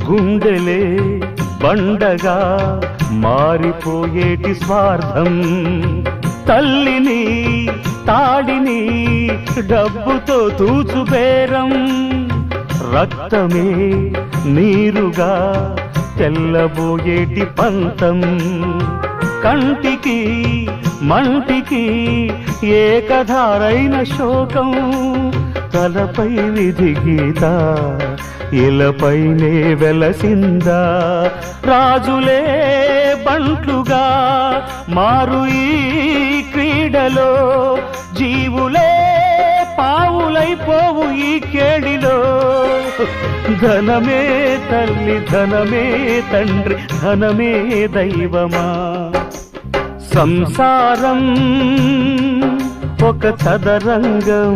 గుండెలే బండగా మారిపోయేటి స్వార్థం, తల్లిని తాడిని డబ్బుతో తూచుబేరం, రక్తమే నీరుగా తెల్లబోయేటి పంతం, కంటికి మంటికి ఏకధారైన శోకం, తలపై విధి గీత ఇలపైనే వెలసిందా, రాజులే బంట్లుగా మారు ఈ క్రీడలో, జీవులే పావులైపోవు ఈ కేడిలో, ధనమే తల్లి ధనమే తండ్రి ధనమే దైవమా, సంసారం ఒక చదరంగం